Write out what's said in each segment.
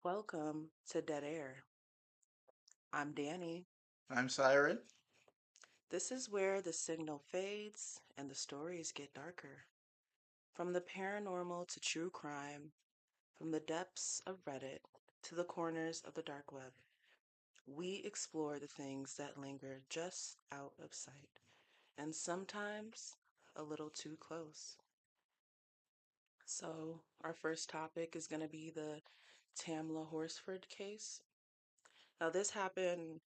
Welcome to Dead Air. I'm Danny. I'm Siren. This is where the signal fades and the stories get darker. From the paranormal to true crime, from the depths of Reddit to the corners of the dark web, we explore the things that linger just out of sight and sometimes a little too close. So, our first topic is going to be the Tamla Horsford case. Now, this happened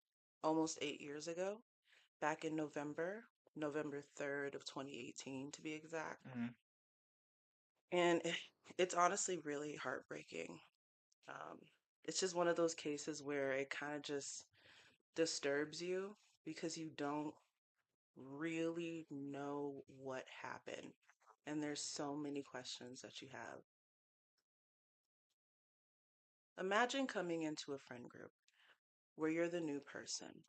almost 8 years ago, back in November 3rd of 2018 to be exact. Mhm. And it's honestly really heartbreaking. Um, it's just one of those cases where it kind of just disturbs you because you don't really know what happened. And there's so many questions that you have. Imagine coming into a friend group where you're the new person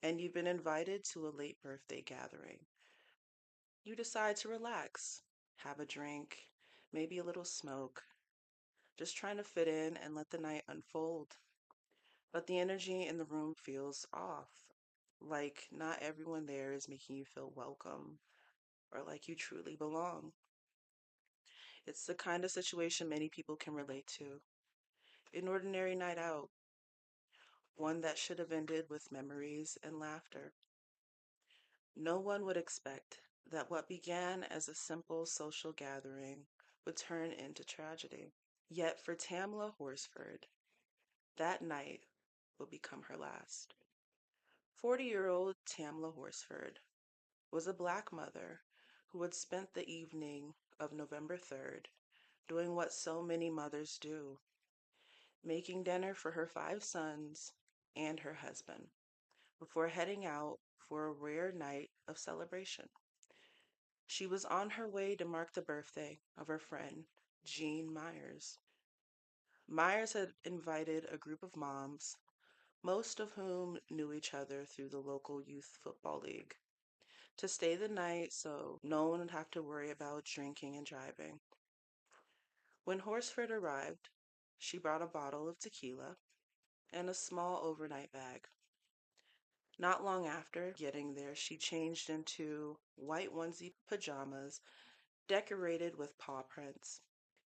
and you've been invited to a late birthday gathering. You decide to relax, have a drink, maybe a little smoke, just trying to fit in and let the night unfold. But the energy in the room feels off. Like not everyone there is making you feel welcome or like you truly belong. It's the kind of situation many people can relate to. An ordinary night out, one that should have ended with memories and laughter. No one would expect that what began as a simple social gathering would turn into tragedy. Yet for Tamla Horsford, that night would become her last. 40-year-old Tamla Horsford was a black mother who had spent the evening of November 3rd doing what so many mothers do, making dinner for her five sons and her husband before heading out for a rare night of celebration. She was on her way to mark the birthday of her friend, Jean Myers. Myers had invited a group of moms, most of whom knew each other through the local youth football league, to stay the night so no one would have to worry about drinking and driving. When Horsford arrived, she brought a bottle of tequila and a small overnight bag. Not long after getting there, she changed into white onesie pajamas decorated with paw prints,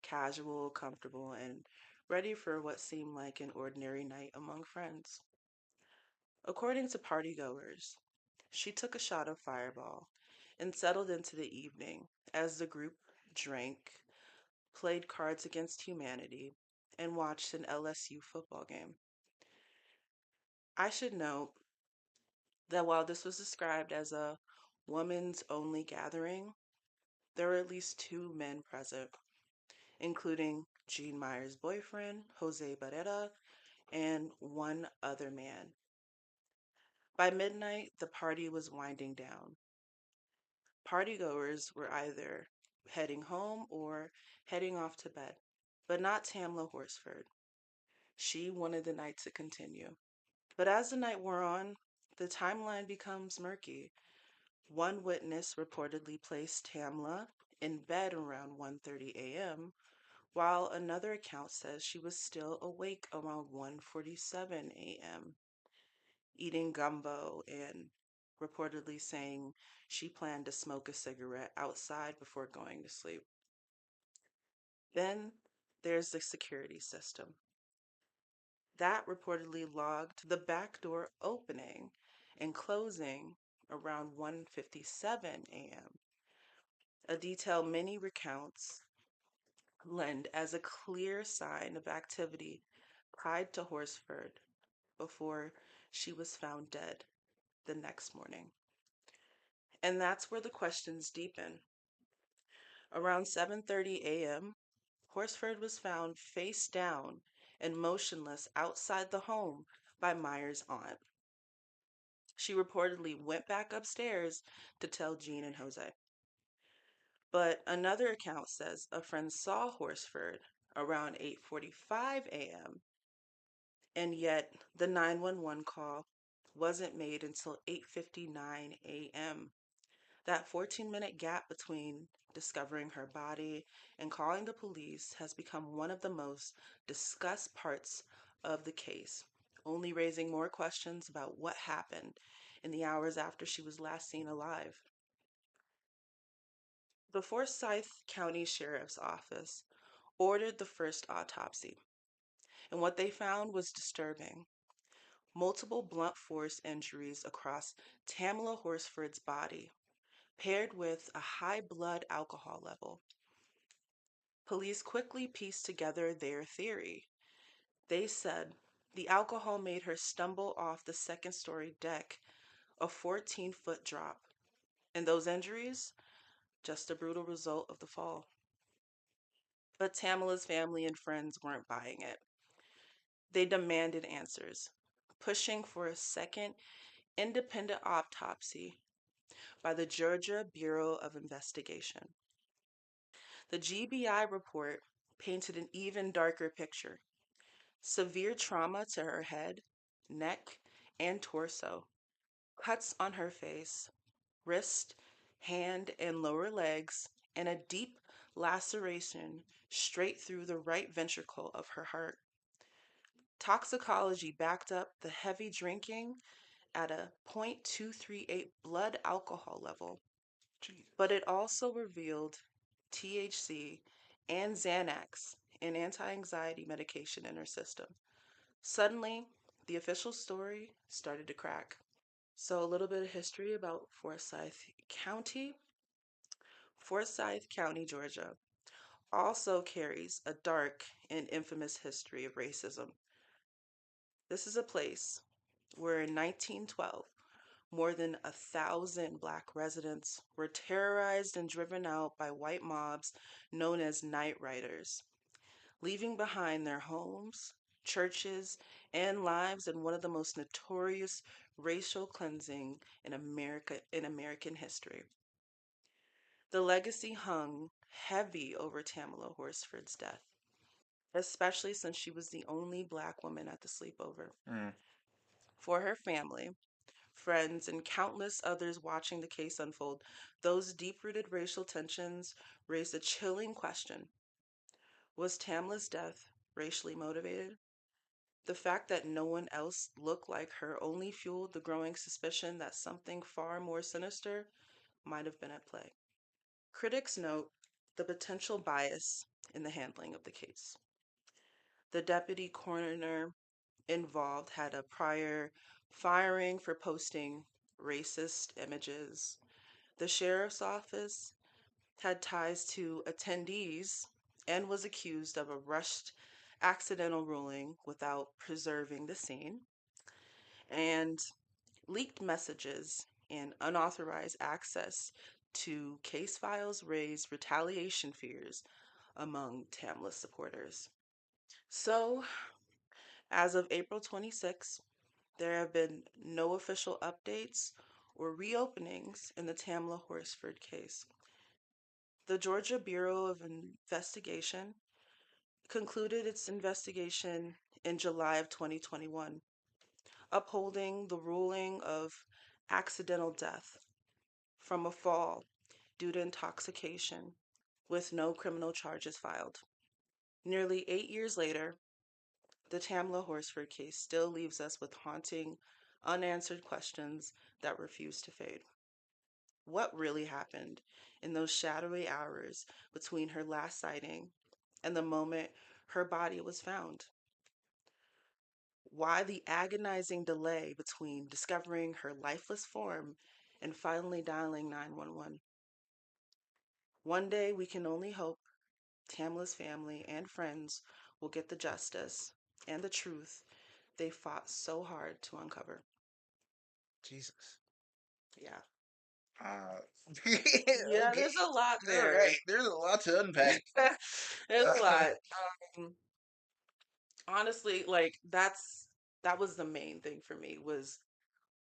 casual, comfortable, and ready for what seemed like an ordinary night among friends. According to partygoers, she took a shot of Fireball and settled into the evening as the group drank, played Cards Against Humanity, and watched an LSU football game. I should note that while this was described as a woman's only gathering, there were at least two men present, including Jean Meyer's boyfriend, Jose Barrera, and one other man. By midnight, the party was winding down. Partygoers were either heading home or heading off to bed, but not Tamla Horsford. She wanted the night to continue. But as the night wore on, the timeline becomes murky. One witness reportedly placed Tamla in bed around 1:30 a.m., while another account says she was still awake around 1:47 a.m., eating gumbo and reportedly saying she planned to smoke a cigarette outside before going to sleep. Then there's the security system. That reportedly logged the back door opening and closing around 1:57 a.m., a detail many recounts lend as a clear sign of activity tied to Horsford before she was found dead the next morning. And that's where the questions deepen. Around 7:30 a.m., Horsford was found face down and motionless outside the home by Myers' aunt. She reportedly went back upstairs to tell Jean and Jose. But another account says a friend saw Horsford around 8:45 a.m., and yet the 911 call wasn't made until 8:59 a.m., That 14-minute gap between discovering her body and calling the police has become one of the most discussed parts of the case, only raising more questions about what happened in the hours after she was last seen alive. The Forsyth County Sheriff's Office ordered the first autopsy, and what they found was disturbing. Multiple blunt force injuries across Tamla Horsford's body, paired with a high blood alcohol level. Police quickly pieced together their theory. They said the alcohol made her stumble off the second-story deck, a 14-foot drop. And those injuries? Just a brutal result of the fall. But Tamala's family and friends weren't buying it. They demanded answers, pushing for a second independent autopsy by the Georgia Bureau of Investigation. The GBI report painted an even darker picture: severe trauma to her head, neck, and torso, cuts on her face, wrist, hand, and lower legs, and a deep laceration straight through the right ventricle of her heart. Toxicology backed up the heavy drinking at a 0.238 blood alcohol level, Jesus. but it also revealed THC and Xanax, an anti anxiety medication, in her system. Suddenly, the official story started to crack. So, a little bit of history about Forsyth County. Forsyth County, Georgia, also carries a dark and infamous history of racism. This is a place where in 1912, more than 1,000 black residents were terrorized and driven out by white mobs known as night riders, leaving behind their homes, churches, and lives in one of the most notorious racial cleansing in American history. The legacy hung heavy over Tamla Horsford's death, especially since she was the only black woman at the sleepover. Mm. For her family, friends, and countless others watching the case unfold, those deep rooted racial tensions raised a chilling question: was Tamla's death racially motivated? The fact that no one else looked like her only fueled the growing suspicion that something far more sinister might have been at play. Critics note the potential bias in the handling of the case. The deputy coroner involved had a prior firing for posting racist images. The sheriff's office had ties to attendees and was accused of a rushed accidental ruling without preserving the scene. And leaked messages and unauthorized access to case files raised retaliation fears among Tamla supporters. So, as of April 26, there have been no official updates or reopenings in the Tamla Horsford case. The Georgia Bureau of Investigation concluded its investigation in July of 2021, upholding the ruling of accidental death from a fall due to intoxication with no criminal charges filed. Nearly 8 years later, the Tamla Horsford case still leaves us with haunting, unanswered questions that refuse to fade. What really happened in those shadowy hours between her last sighting and the moment her body was found? Why the agonizing delay between discovering her lifeless form and finally dialing 911? One day we can only hope Tamla's family and friends will get the justice and the truth they fought so hard to uncover. Jesus. Yeah. Uh, Yeah, okay. there's a lot All there. right. There's a lot to unpack. There's a Uh, lot. Um, Honestly, like that was the main thing for me was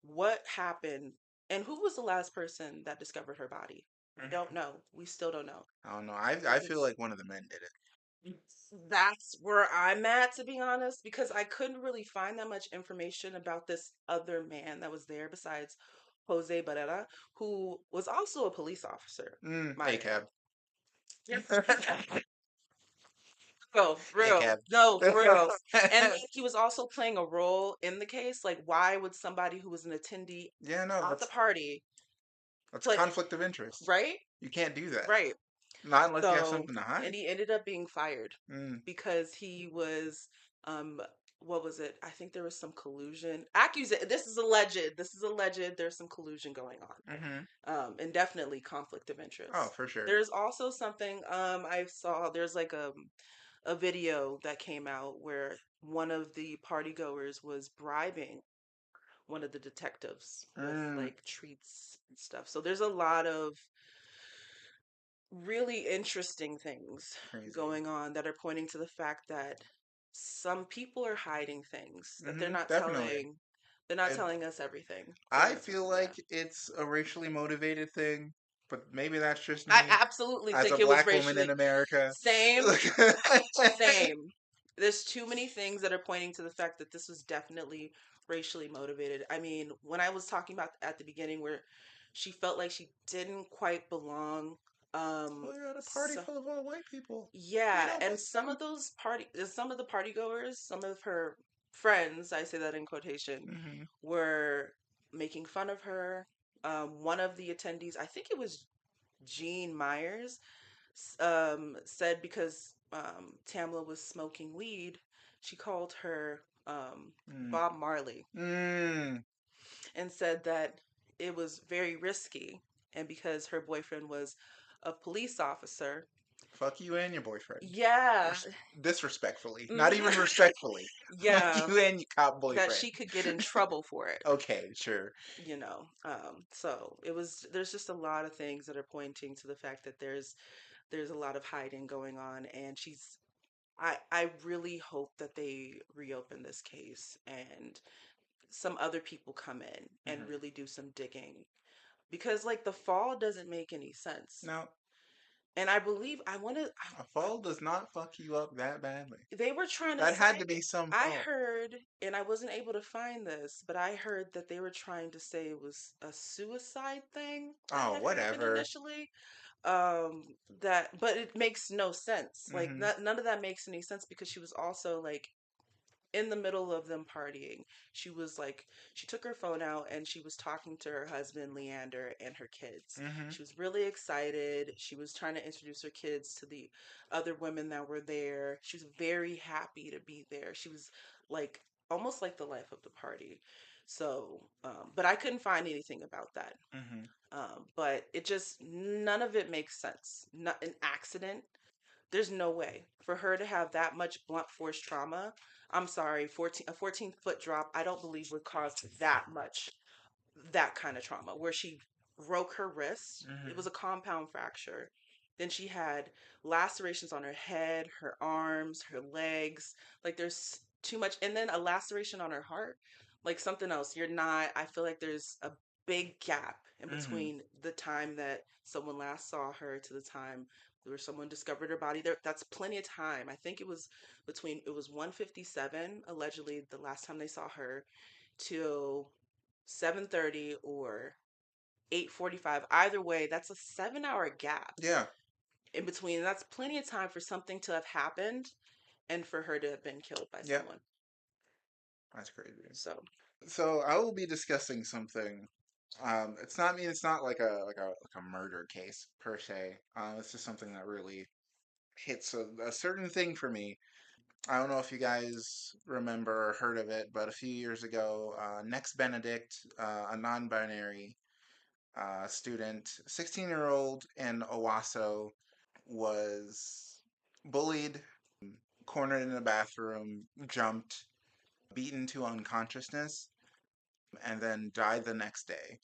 what happened and who was the last person that discovered her body. We don't know. We still don't know. I don't know. I Is feel like one of the men did it. That's where I'm at, to be honest, because I couldn't really find that much information about this other man that was there besides Jose Barrera, who was also a police officer, mind you. ACAB. Yep. Real, real, ACAB. no, for real. And like, he was also playing a role in the case. Like, why would somebody who was an attendee Yeah, no, at the party that's play, conflict of interest. right? You can't do that. Right. Not unless you have So, something to and hide. he ended up being fired Mm. because he was, um, what was it? I think there was some collusion. Accusation. This is alleged. This is alleged. There's some collusion going Mm-hmm. on. And definitely conflict of Oh, interest. for sure. There's also something I saw. There's like a video that came out where one of the party goers was bribing one of the detectives with Mm. like treats and stuff. So there's a lot of really interesting things Crazy. going on that are pointing to the fact that some people are hiding things that Mm-hmm. Definitely. they're not And telling us everything. They're I not feel yeah. like it's a racially motivated thing, but maybe that's just I me absolutely as a think it was black woman in racially America. same. Same. There's too many things that are pointing to the fact that this was definitely racially motivated. I mean, when I was talking about at the beginning where she felt like she didn't quite belong, Well, you're at a party so, full of all white people. You yeah, don't and some of belong. those some of the party goers, some of her friends, I say that in quotation, Mm-hmm. were making fun of her. One of the attendees, I think it was Jean Myers, said because Tamla was smoking weed, she called her Mm. Bob Marley Mm. and said that it was very risky. And because her boyfriend was a police officer, Fuck you and your boyfriend. yeah, Res- Disrespectfully. Not even mhm, respectfully. Fuck yeah, you and your cop that boyfriend. she could get in trouble for it. Okay, sure. So it was there's just a lot of things that are pointing to the fact that there's a lot of hiding going on, and I really hope that they reopen this case and some other people come in and Hmm. really do some digging because like the fall doesn't make any sense. Now, And I believe I want to a fall does not fuck you up that badly. they were trying to That say had to be some I fall. heard and I wasn't able to find this, but I heard that they were trying to say it was a suicide thing that Oh, had happened whatever. initially. That but it makes no sense. Like Hmm. none of that makes any sense because she was also like in the middle of them partying, she was like, she took her phone out and she was talking to her husband, Leander, and her kids. Hmm. She was really excited. She was trying to introduce her kids to the other women that were there. She was very happy to be there. She was like, almost like the life of the party. So, but I couldn't find anything about that. Hmm. But it just, none of it makes sense. Not an accident, there's no way for her to have that much blunt force trauma. I'm sorry, 14-foot drop, I don't believe would cause that kind of trauma where she broke her wrist. It was Hmm. a compound fracture. Then she had lacerations on her head, her arms, her legs. Like there's too much. And then a laceration on her heart, like something else. You're not, I feel like there's a big gap in Hmm. between the time that someone last saw her to the time where someone discovered her body. That's plenty of time. I think it was 1:57 allegedly the last time they saw her till 7:30 or 8:45. Either way, that's a 7-hour gap Yeah, in between. That's plenty of time for something to have happened and for her to have been killed by yeah, someone. that's crazy. So, So I will be discussing something. It's not me. It's not like a murder case per se. It's just something that really hits a certain thing for me. I don't know if you guys remember or heard of it, but a few years ago, Nex Benedict, a non-binary student, 16-year-old in Owasso, was bullied, cornered in a bathroom, jumped, beaten to unconsciousness, and then died the next day.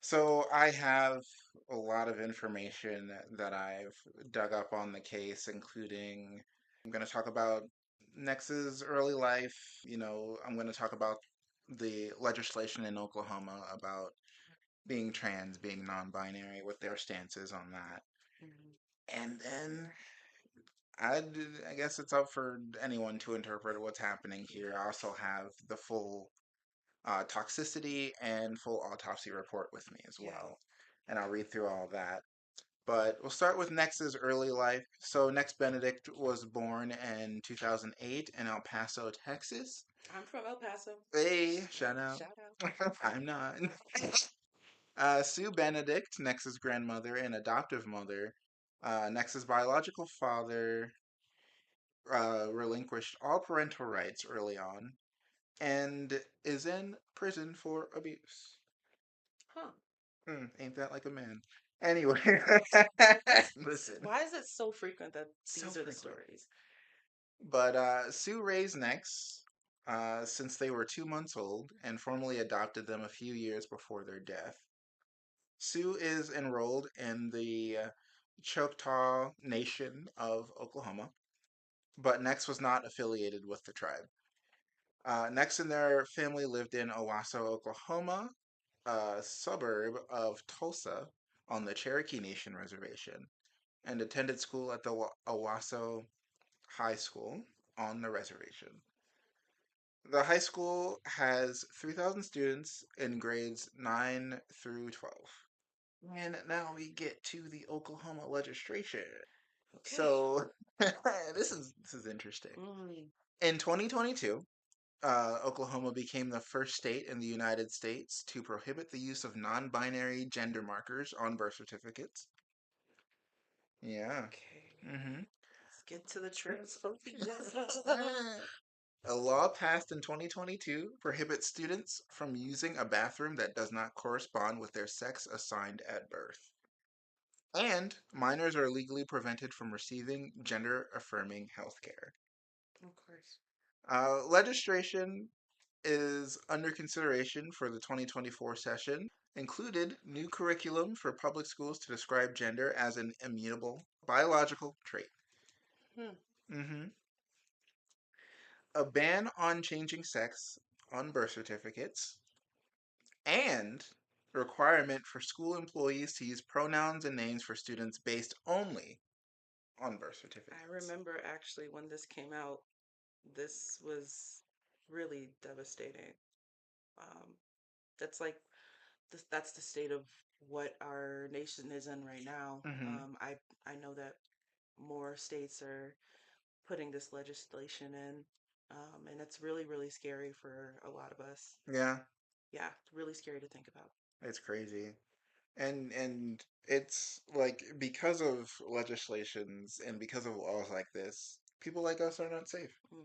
So I have a lot of information that I've dug up on the case, including I'm going to talk about Nex's early life. I'm going to talk about the legislation in Oklahoma about being trans, being non-binary, what their stance is on that. mhm. And then I, I guess it's up for anyone to interpret what's happening here. I also have the full toxicity, and full autopsy report with me as Yeah. well. And I'll read through all that. But we'll start with Nex's early life. So Nex Benedict was born in 2008 in El Paso, Texas. I'm from El Paso. Hey, shout out. Shout out. I'm not. Sue Benedict, Nex's grandmother and adoptive mother, Nex's biological father relinquished all parental rights early on and is in prison for abuse. Huh. Ain't that like a man? Anyway, listen, Why is it so frequent that so these are the frequent. stories? But Sue raised Nex since they were 2 months old and formally adopted them a few years before their death. Sue is enrolled in the Choctaw Nation of Oklahoma, but Nex was not affiliated with the tribe. Nex and their family lived in Owasso, Oklahoma, a suburb of Tulsa on the Cherokee Nation reservation, and attended school at the Owasso High School on the reservation. The high school has 3,000 students in grades 9 through 12. And now we get to the Oklahoma legislation. Okay. So this is interesting. Mm, In 2022, Oklahoma became the first state in the United States to prohibit the use of non-binary gender markers on birth certificates. Yeah. okay. hmm Let's get to the transphobia. A law passed in 2022 prohibits students from using a bathroom that does not correspond with their sex assigned at birth. And minors are legally prevented from receiving gender affirming health care. Of course. Legislation is under consideration for the 2024 session, included new curriculum for public schools to describe gender as an immutable biological trait. Hmm. hmm A ban on changing sex on birth certificates, and requirement for school employees to use pronouns and names for students based only on birth I certificates. remember actually when this came out, this was really devastating. Um, that's like that's the state of what our nation is in right now. hmm I know that more states are putting this legislation in, and it's really scary for a lot of us. Yeah, Yeah, really scary to think about. it's crazy. And it's like because of legislations and because of laws like this, people like us are not safe. Mm,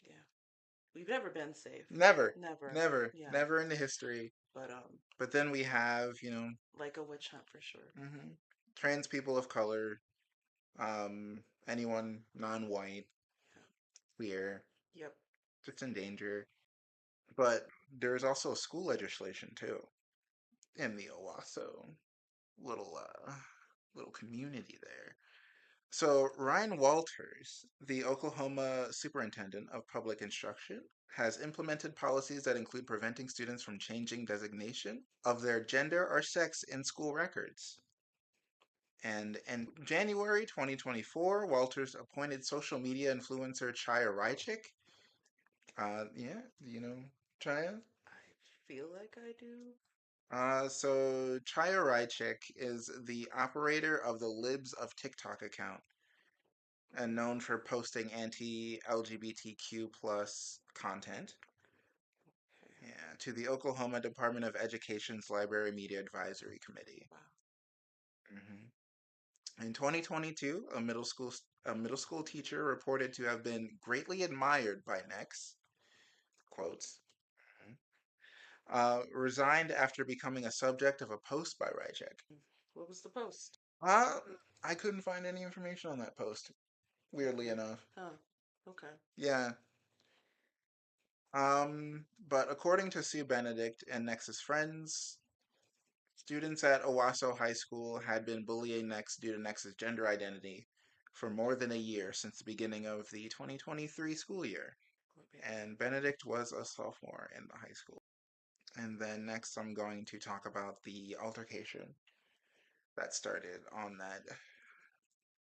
yeah, we've never been safe. Never, Never. never, Yeah, never in the history. but But then we have, like a witch hunt for sure. hmm trans people of color, anyone non-white, Yeah. queer, Yep. just in danger. But there's also school legislation too in the Owasso little little community there. So Ryan Walters, the Oklahoma Superintendent of Public Instruction, has implemented policies that include preventing students from changing designation of their gender or sex in school records. And in January 2024, Walters appointed social media influencer Chaya Rychik. Yeah, Chaya? I feel like I do. So Chaya Rychik is the operator of the Libs of TikTok account and known for posting anti-LGBTQ plus content. Okay. Yeah, to the Oklahoma Department of Education's Library Media Advisory Committee. Wow. hmm In 2022, a middle school teacher reported to have been greatly admired by Nex, quotes, resigned after becoming a subject of a post by Rychek. Mm. What was the post? Uh, I couldn't find any information on that post, weirdly Okay. enough. Huh. Okay. Yeah, but according to Sue Benedict and Nex's friends, students at Owasso High School had been bullying Nex due to Nex's gender identity for more than a year since the beginning of the 2023 school year. Poor baby. And Benedict was a sophomore in the high school. And then next, I'm going to talk about the altercation that started on that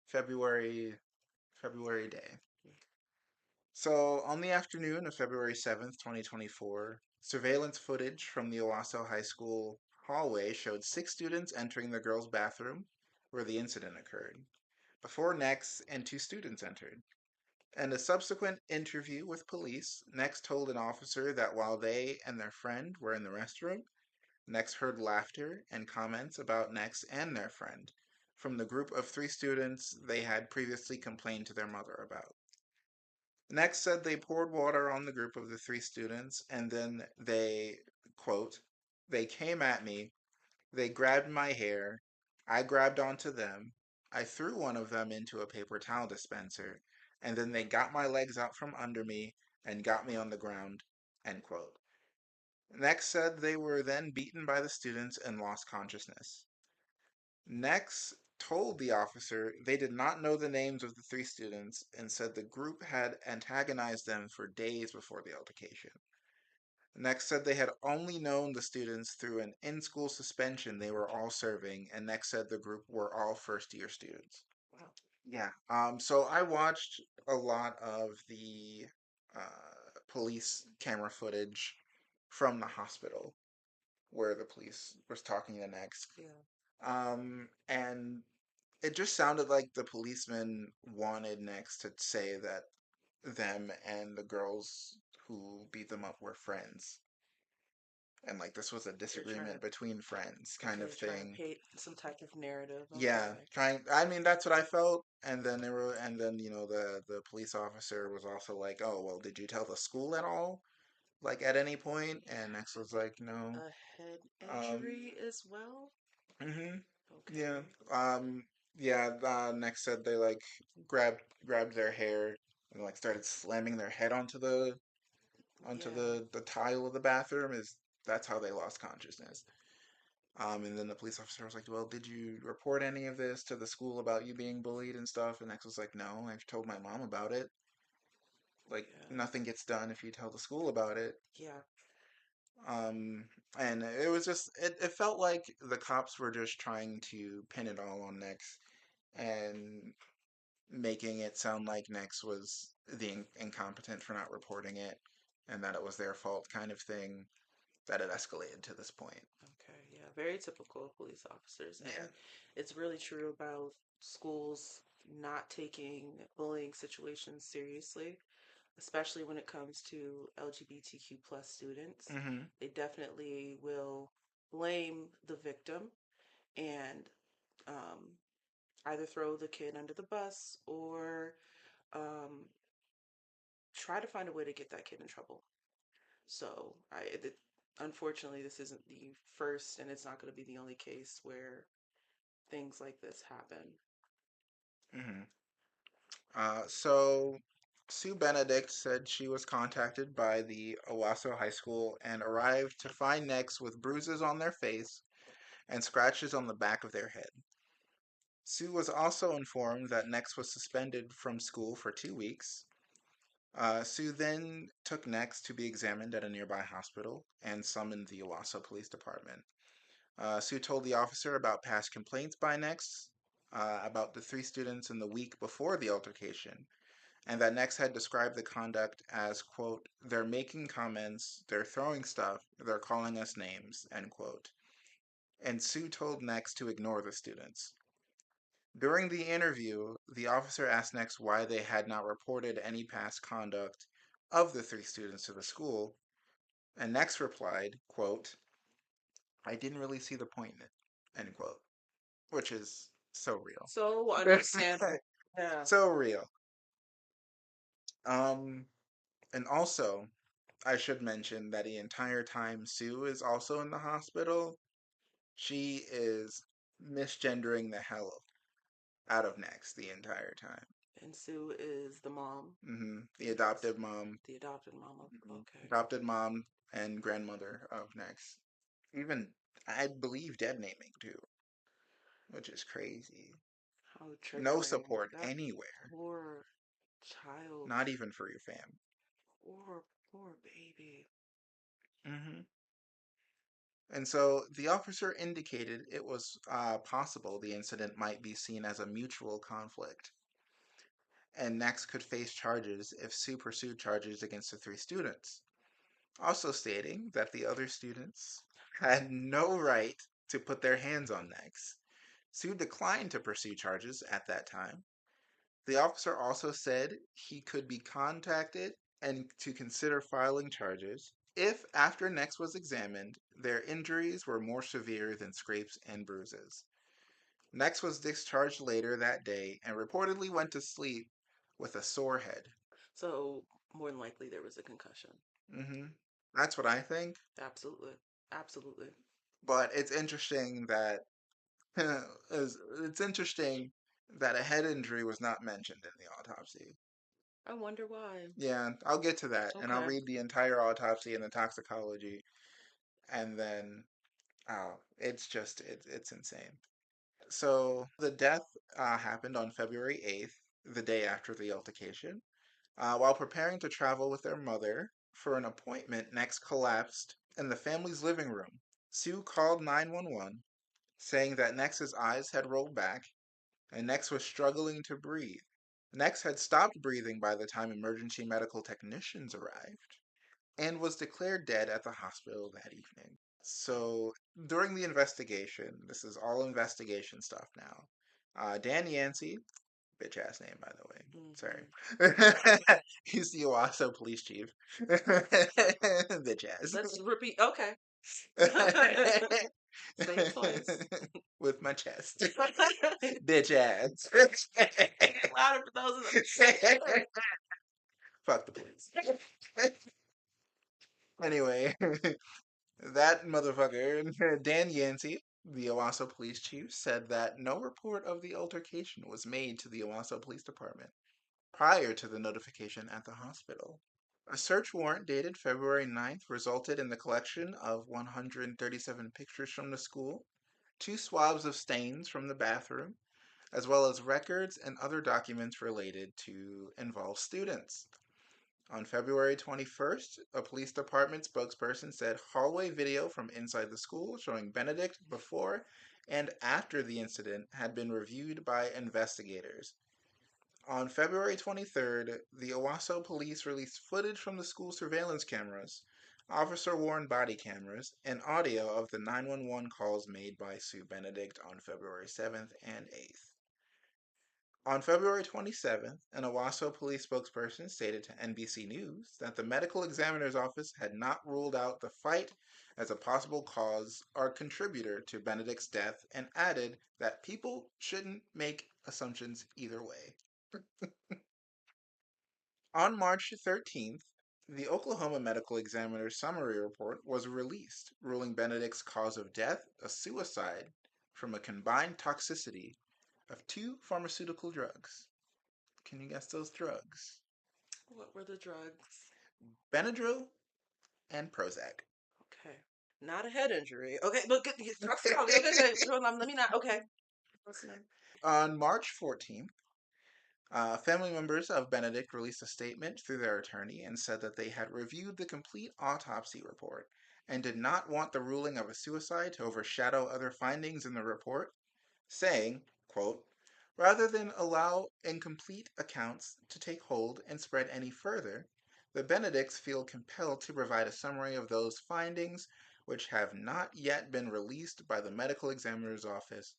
February February day. So, on the afternoon of February 7th, 2024, surveillance footage from the Owasso High School hallway showed six students entering the girls' bathroom where the incident occurred. Before Nex and two students entered. In a subsequent interview with police, Nex told an officer that while they and their friend were in the restroom, Nex heard laughter and comments about Nex and their friend from the group of three students they had previously complained to their mother about. Next said they poured water on the group of the three students, and then quote, they came at me, they grabbed my hair, I grabbed onto them, I threw one of them into a paper towel dispenser, and then they got my legs out from under me and got me on the ground, end quote. Next said they were then beaten by the students and lost consciousness. Nex told the officer they did not know the names of the three students and said the group had antagonized them for days before the altercation. Nex said they had only known the students through an in school suspension they were all serving, and Nex said the group were all first year students. Wow. Yeah. So I watched a lot of the police camera footage from the hospital where the police was talking to Nex. Yeah. And it just sounded like the policeman wanted Nex to say that them and the girls who beat them up were friends. And like this was a They're trying disagreement to between friends kind of trying to thing. paint some type of narrative. Yeah, Okay. trying I mean that's what I felt. And then the police officer was also like, "Oh, well, did you tell the school at all? Like at any point?" And Nex was like, "No." A head Um, injury as well. hmm Yeah. Okay. Um, yeah, Next said they like grabbed their hair and like started slamming their head onto Yeah. the tile of the bathroom is that's how they lost consciousness. And then the police officer was like, "Well, did you report any of this to the school about you being bullied and stuff?" And X was like, "No, I've told my mom about it. Like Yeah. nothing gets done if you tell the school about it." Yeah. Um, and it was just it felt like the cops were just trying to pin it all on Nex and making it sound like Nex was the incompetent for not reporting it and that it was their fault kind of thing that it escalated to this point. Okay. Yeah. Very typical of police officers, Yeah. and it's really true about schools not taking bullying situations seriously, especially when it comes to LGBTQ plus students. Mm-hmm. They definitely will blame the victim and um, either throw the kid under the bus or um, try to find a way to get that kid in trouble. So unfortunately, this isn't the first, and it's not going to be the only case where things like this happen. Mm-hmm. So Sue Benedict said she was contacted by the Owasso High School and arrived to find Nex with bruises on their face and scratches on the back of their head. Sue was also informed that Nex was suspended from school for 2 weeks. Sue then took Nex to be examined at a nearby hospital and summoned the Owasso Police Department. Sue told the officer about past complaints by Nex about the three students in the week before the altercation, and that Nex had described the conduct as, quote, they're making comments, they're throwing stuff, they're calling us names, end quote. And Sue told Nex to ignore the students. During the interview, the officer asked Nex why they had not reported any past conduct of the three students to the school, and Nex replied, quote, I didn't really see the point in it, end quote, which is so real. So understandable. Yeah. So real. Um, and also, I should mention that the entire time Sue is also in the hospital, she is misgendering the hell out of Nex the entire time. And Sue is the mom. The Yes. adoptive mom, The adopted mom of, okay. adopted mom and grandmother of Nex. Even, I believe, dead naming too, which is crazy. How No triggering. support That anywhere, poor child. not even for your fam. Poor baby. hmm And so the officer indicated it was possible the incident might be seen as a mutual conflict. and Nex could face charges if Sue pursued charges against the three students, also stating that the other students had no right to put their hands on Nex. Sue declined to pursue charges at that time. The officer also said he could be contacted and to consider filing charges if, after Nex was examined, their injuries were more severe than scrapes and bruises. Nex was discharged later that day and reportedly went to sleep with a sore head. So more than likely there was a concussion. hmm That's what I think. Absolutely. Absolutely. But it's interesting that it's interesting that a head injury was not mentioned in the autopsy. I wonder why. Yeah, I'll get to that, and I'll Okay. read the entire autopsy and the toxicology, and then it's insane. So the death happened on February 8th, the day after the altercation. While preparing to travel with their mother for an appointment, Nex collapsed in the family's living room. Sue called 911, saying that Nex's eyes had rolled back and Nex was struggling to breathe. Nex had stopped breathing by the time emergency medical technicians arrived and was declared dead at the hospital that evening. So during the investigation, this is all investigation stuff now. Dan Yancey, bitch ass name by the way. Mm-hmm. Sorry. He's the Owasso police chief. Bitch ass. Let's repeat. Okay. Say it twice. With my chest. Bitch ass. Louder for those of Fuck the police. Anyway, that motherfucker, Dan Yancey, the Owasso police chief, said that no report of the altercation was made to the Owasso Police Department prior to the notification at the hospital. A search warrant dated February 9th resulted in the collection of 137 pictures from the school, two swabs of stains from the bathroom, as well as records and other documents related to involved students. On February 21st, a police department spokesperson said hallway video from inside the school showing Benedict before and after the incident had been reviewed by investigators. On February 23rd, the Owasso police released footage from the school surveillance cameras, officer worn body cameras, and audio of the 911 calls made by Sue Benedict on February 7th and 8th. On February 27th, an Owasso police spokesperson stated to NBC News that the medical examiner's office had not ruled out the fight as a possible cause or contributor to Benedict's death and added that people shouldn't make assumptions either way. On March 13th, the Oklahoma Medical Examiner's summary report was released, ruling Benedict's cause of death a suicide from a combined toxicity of two pharmaceutical drugs. Can you guess those drugs? what were the drugs? Benadryl and Prozac. Okay. Not a head injury. Okay, but good. Okay, okay, okay. Hold on, let me not. Okay. Listening. On March 14th, family members of Benedict released a statement through their attorney and said that they had reviewed the complete autopsy report and did not want the ruling of a suicide to overshadow other findings in the report, saying, quote, rather than allow incomplete accounts to take hold and spread any further, the Benedicts feel compelled to provide a summary of those findings which have not yet been released by the medical examiner's office,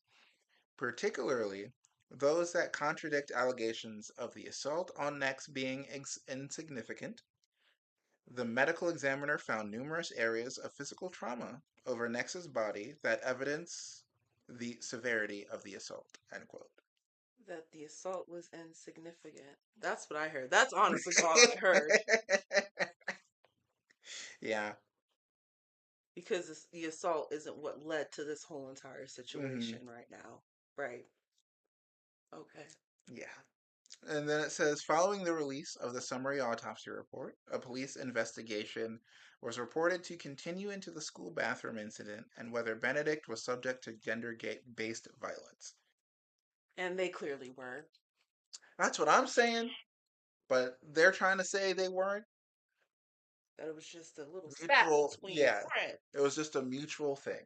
particularly those that contradict allegations of the assault on Nex being insignificant. The medical examiner found numerous areas of physical trauma over Nex's body that evidence the severity of the assault. End quote. That the assault was insignificant. That's what I heard. That's honestly all I heard. Yeah. Because the assault isn't what led to this whole entire hmm situation right now. Right. Okay. Yeah. And then it says following the release of the summary autopsy report, a police investigation was reported to continue into the school bathroom incident and whether Benedict was subject to gender based violence. And they clearly were. That's what I'm saying, but they're trying to say they weren't. That it was just a little spat Mutual, between yeah. friends. It was just a mutual thing.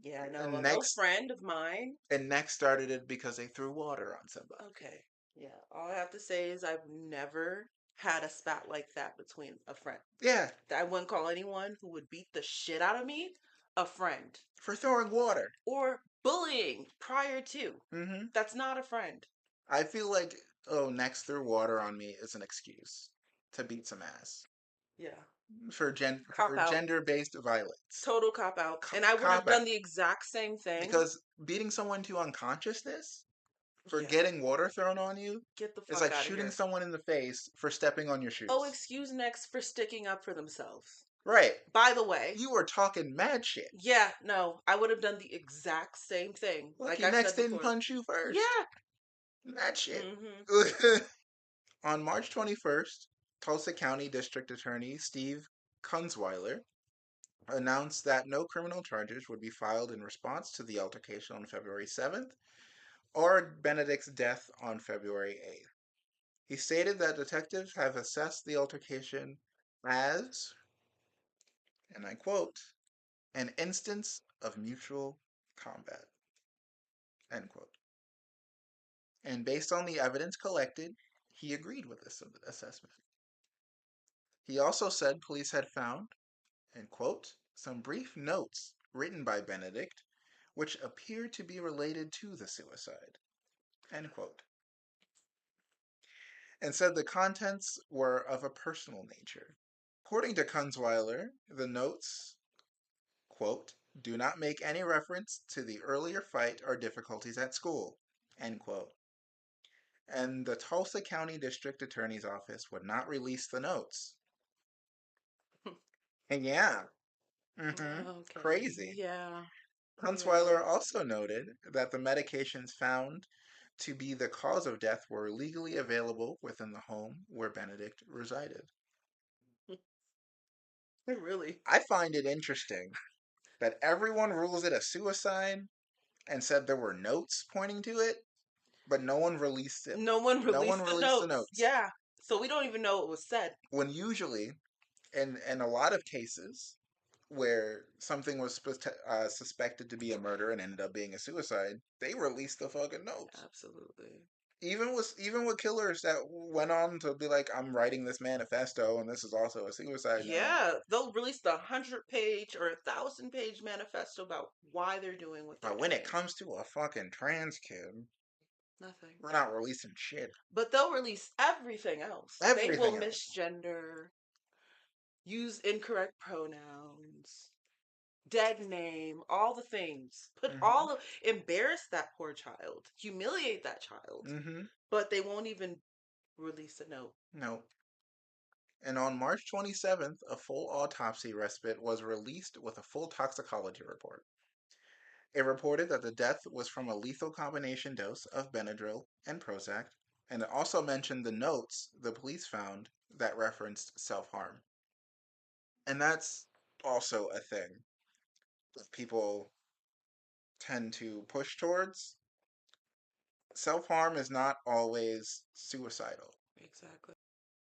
Yeah, I know. And A next friend of mine. and next started it because they threw water on somebody. Okay. Yeah, all I have to say is I've never had a spat like that between a friend. Yeah, I wouldn't call anyone who would beat the shit out of me a friend. for throwing water. Or bullying prior to. Hmm. That's not a friend. I feel like, oh, Nex threw water on me is an excuse to beat some ass Yeah. Cop for out. gender-based violence. Total cop out. And I would have Cop out. done the exact same thing. Because beating someone to unconsciousness for Yeah. getting water thrown on you Get the is fuck like out of shooting here. someone in the face for stepping on your Oh, shoes. excuse next for sticking up for themselves. Right. By the way, You were talking mad shit. yeah, no, I would have done the exact same thing. Like Lucky I Nex said didn't before. punch you first. Yeah. Mad shit. Mm-hmm. On March 21st, Tulsa County District Attorney Steve Kunzweiler announced that no criminal charges would be filed in response to the altercation on February 7th or Benedict's death on February 8th. He stated that detectives have assessed the altercation as, and I quote, an instance of mutual combat, end quote. And based on the evidence collected, he agreed with this assessment. He also said police had found, and quote, some brief notes written by Benedict which appear to be related to the suicide, end quote, and said the contents were of a personal nature. According to Kunzweiler, the notes, quote, do not make any reference to the earlier fight or difficulties at school, end quote. And the Tulsa County District Attorney's Office would not release the notes. And yeah, Okay. crazy. Yeah. Yeah. Huntsweiler also noted that the medications found to be the cause of death were legally available within the home where Benedict resided. Really. I find it interesting that everyone rules it a suicide and said there were notes pointing to it, but no one released it. No one No one released the released the notes. notes. Yeah. So we don't even know what was said. When usually, in a lot of cases, where something was suspected to be a murder and ended up being a suicide, they released the fucking notes. Absolutely. Even with killers that went on to be like, I'm writing this manifesto and this is also a suicide note. Yeah, they'll release the 100-page or 1,000-page manifesto about why they're doing what they're But when it doing. comes to a fucking trans kid, Nothing. we're not releasing shit. But they'll release everything else. They will Everything else. misgender, use incorrect pronouns, dead name, all the things. Hmm. Embarrass that poor child, humiliate that child, Hmm. but they won't even release a note. No. And on March 27th, a full autopsy respite was released with a full toxicology report. It reported that the death was from a lethal combination dose of Benadryl and Prozac, and it also mentioned the notes the police found that referenced self harm. And that's also a thing that people tend to push towards. Self harm is not always suicidal. Exactly.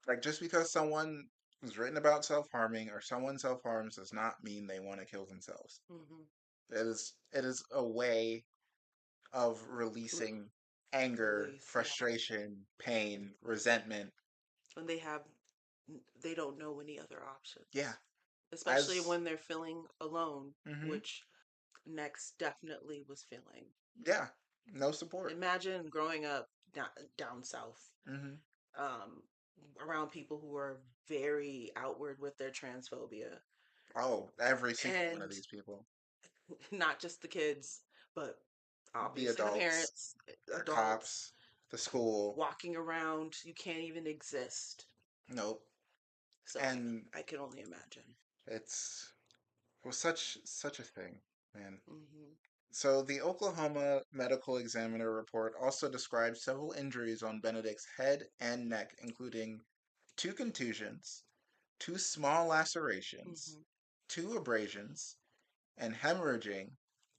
Like, just because someone is written about self harming or someone self harms does not mean they want to kill themselves. Mm-hmm. It is a way of releasing anger, Release, yeah. frustration, pain, resentment. When they don't know any other Yeah, options, especially as when they're feeling alone, hmm which Nex definitely was feeling. yeah, no support. Imagine growing up down south, Hmm. um, around people who are very outward with their transphobia, Oh, every single one of and these people, not just the kids, but the obviously the adults, parents, the adults cops, the school. walking around. You can't even exist. Nope. So And I can only imagine. it's was such a thing, man. Hmm. So the Oklahoma medical examiner report also described several injuries on Benedict's head and neck, including two contusions, two small lacerations, Hmm. two abrasions, and hemorrhaging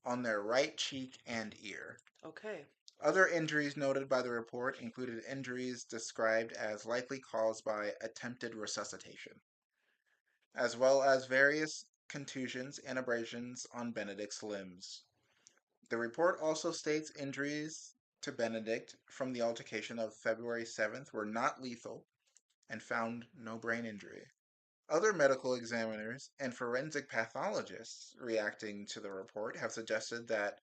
on their right cheek and ear. Okay. Other injuries noted by the report included injuries described as likely caused by attempted resuscitation, as well as various contusions and abrasions on Benedict's limbs. The report also states injuries to Benedict from the altercation of February 7th were not lethal and found no brain injury. Other medical examiners and forensic pathologists reacting to the report have suggested that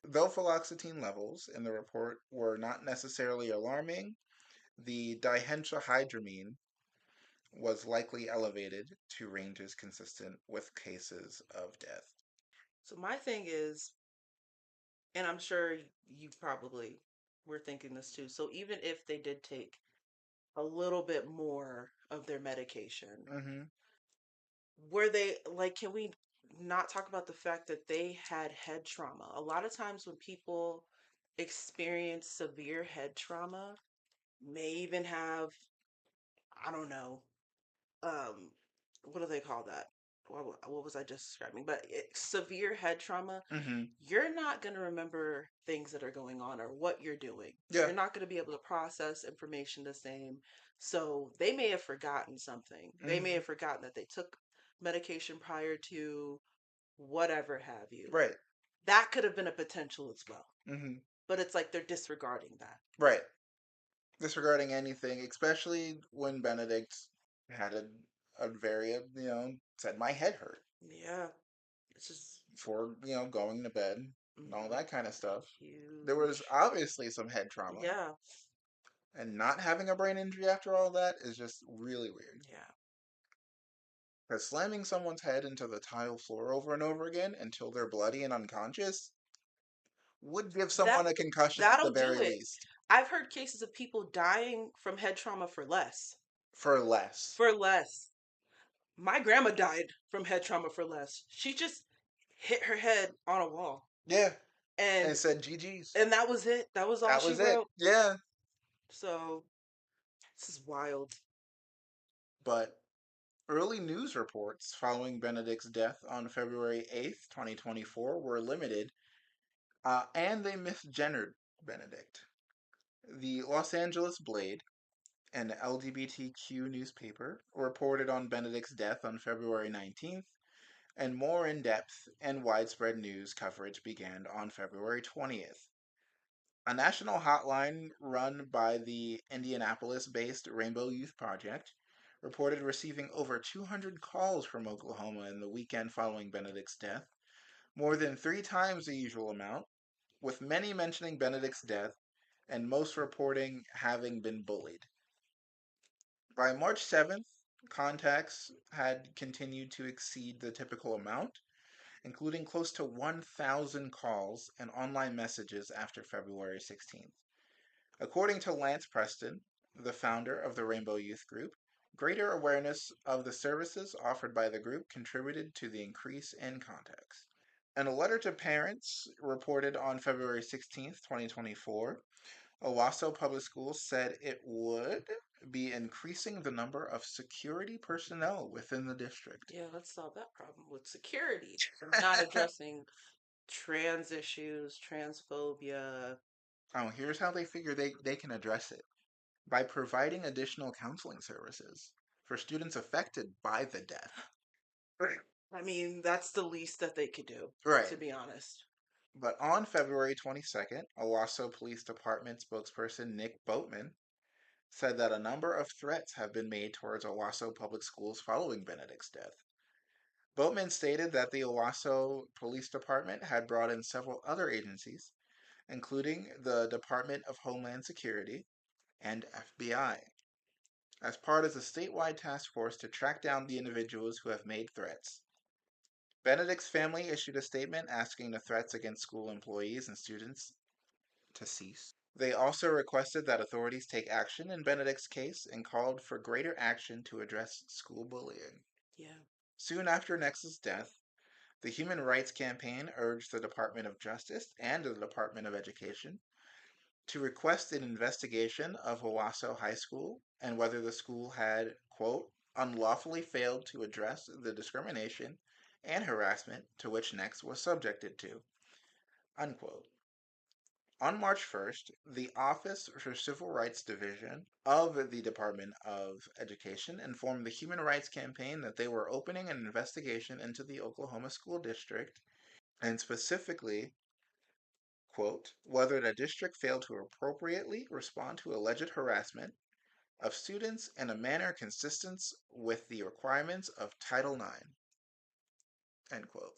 though fluoxetine levels in the report were not necessarily alarming, the dihydrohydramine was likely elevated to ranges consistent with cases of death. So my thing is, and I'm sure you probably were thinking this too. So even if they did take a little bit more of their medication, Mm-hmm. were they like, can we not talk about the fact that they had head trauma? A lot of times when people experience severe head trauma, may even have, I don't know, um, what do they call that? What was I just describing? But severe head trauma, Mm-hmm. you're not going to remember things that are going on or what you're doing. Yeah. You're not going to be able to process information the same. So they may have forgotten something. They may Mm-hmm. have forgotten that they took medication prior to whatever have you. Right. That could have been a potential as well. Mm-hmm. But it's like they're disregarding that. Right. Disregarding anything, especially when Benedict had a very, said my head hurt Yeah, it's just for, going to bed and all that kind of stuff. There was huge. obviously some head trauma, Yeah, and not having a brain injury after all that is just really weird. yeah. Because slamming someone's head into the tile floor over and over again until they're bloody and unconscious would give That someone a concussion at the that'll do very it. least. I've heard cases of people dying from head trauma for less. For less. For less. My grandma died from head trauma for less. She just hit her head on a wall. Yeah. And And said GG's. that was it. That was all That she was it. wrote. Yeah. So this is wild. But early news reports following Benedict's death on February 8th, 2024 were limited, and they misgendered Benedict. The Los Angeles Blade, an LGBTQ newspaper, reported on Benedict's death on February 19th, and more in depth and widespread news coverage began on February 20th. A national hotline run by the Indianapolis based Rainbow Youth Project reported receiving over 200 calls from Oklahoma in the weekend following Benedict's death, more than 3 times the usual amount, with many mentioning Benedict's death and most reporting having been bullied. By March 7th, contacts had continued to exceed the typical amount, including close to 1,000 calls and online messages after February 16th. According to Lance Preston, the founder of the Rainbow Youth Group, greater awareness of the services offered by the group contributed to the increase in contacts. In a letter to parents reported on February 16th, 2024, Owasso Public Schools said it would be increasing the number of security personnel within the district. Yeah, let's solve that problem with security. Not addressing trans issues, transphobia. Oh, here's how they figure they can address it by providing additional counseling services for students affected by the death. I mean, that's the least that they could do, Right. to be honest. But on February 22nd, Owasso Police Department spokesperson Nick Boatman said that a number of threats have been made towards Owasso Public Schools following Benedict's death. Boatman stated that the Owasso Police Department had brought in several other agencies, including the Department of Homeland Security and FBI, as part of the statewide task force to track down the individuals who have made threats. Benedict's family issued a statement asking the threats against school employees and students to cease. They also requested that authorities take action in Benedict's case and called for greater action to address school bullying. Yeah. Soon after Nex's death, the Human Rights Campaign urged the Department of Justice and the Department of Education to request an investigation of Owasso High School and whether the school had, quote, unlawfully failed to address the discrimination and harassment to which Nex was subjected to, unquote. On March 1st, the Office for Civil Rights Division of the Department of Education informed the Human Rights Campaign that they were opening an investigation into the Oklahoma School District and specifically quote, whether the district failed to appropriately respond to alleged harassment of students in a manner consistent with the requirements of Title IX, end quote.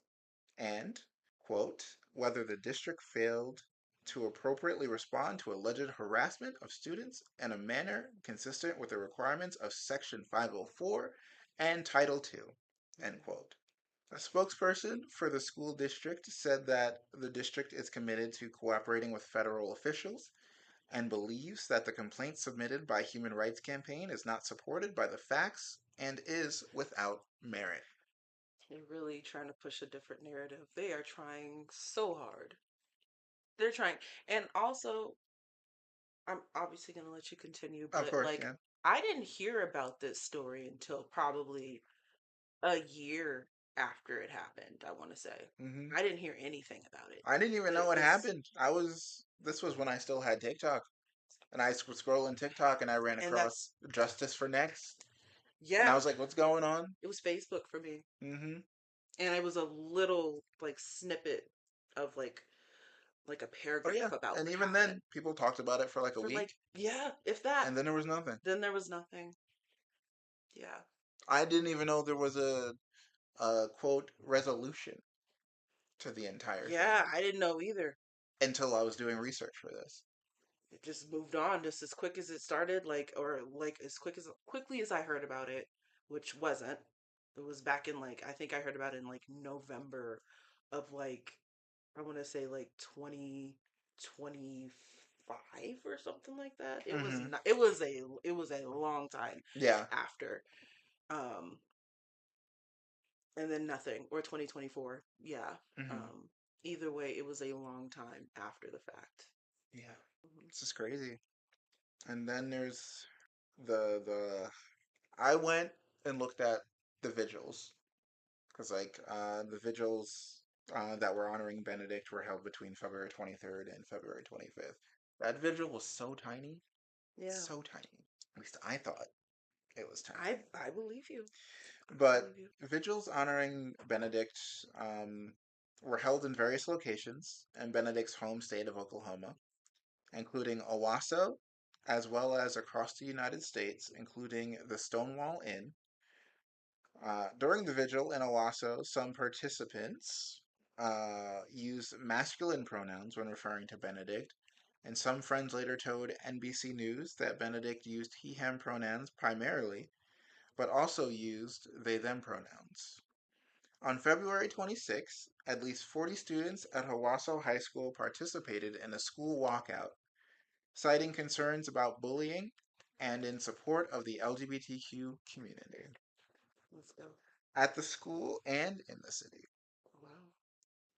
And, quote, whether the district failed to appropriately respond to alleged harassment of students in a manner consistent with the requirements of Section 504 and Title II, end quote. A spokesperson for the school district said that the district is committed to cooperating with federal officials and believes that the complaint submitted by Human Rights Campaign is not supported by the facts and is without merit. They're really trying to push a different narrative. They are trying so hard. They're trying. And also, I'm obviously going to let you continue, Of but course, like, yeah. I didn't hear about this story until probably a year after it happened, I want to say. hmm I didn't hear anything about it. I didn't even But know it what was, happened. This was when I still had TikTok. And I was scrolling TikTok and I ran and across that's, Justice for Nex. And I yeah, was like, what's going on? it was Facebook for me. hmm And it was a little like snippet of like a Oh, paragraph yeah. about And what even happened. then, people talked about it for like a For week. like, yeah, if that. And then there was nothing. Then there was nothing. Yeah. I didn't even know there was a quote resolution to the entire thing Yeah, I didn't know either. until I was doing research for this. It just moved on just as quick as it started, like or like as quickly as I heard about it, which wasn't. It was back in like I think I heard about it in like November of like I want to say like 2025 or something like that. It was hmm not it was a long time Yeah. after. Um and then nothing or 2024. Yeah. hmm Um either way it was a long time after the fact. Yeah. Mhm. This is crazy. And then there's the I went and looked at the vigils because the vigils that were honoring Benedict were held between February 23rd and February 25th. That vigil was so tiny, Yeah. so tiny. At least I thought it was tiny. I believe you. I But believe you. vigils honoring Benedict were held in various locations in Benedict's home state of Oklahoma, including Owasso, as well as across the United States, including the Stonewall Inn. During the vigil in Owasso, some participants used masculine pronouns when referring to Benedict, and some friends later told NBC News that Benedict used he/him pronouns primarily, but also used they/them pronouns. On February 26th, at least 40 students at Owasso High School participated in a school walkout, citing concerns about bullying and in support of the LGBTQ community Let's go. at the school and in the city. Wow.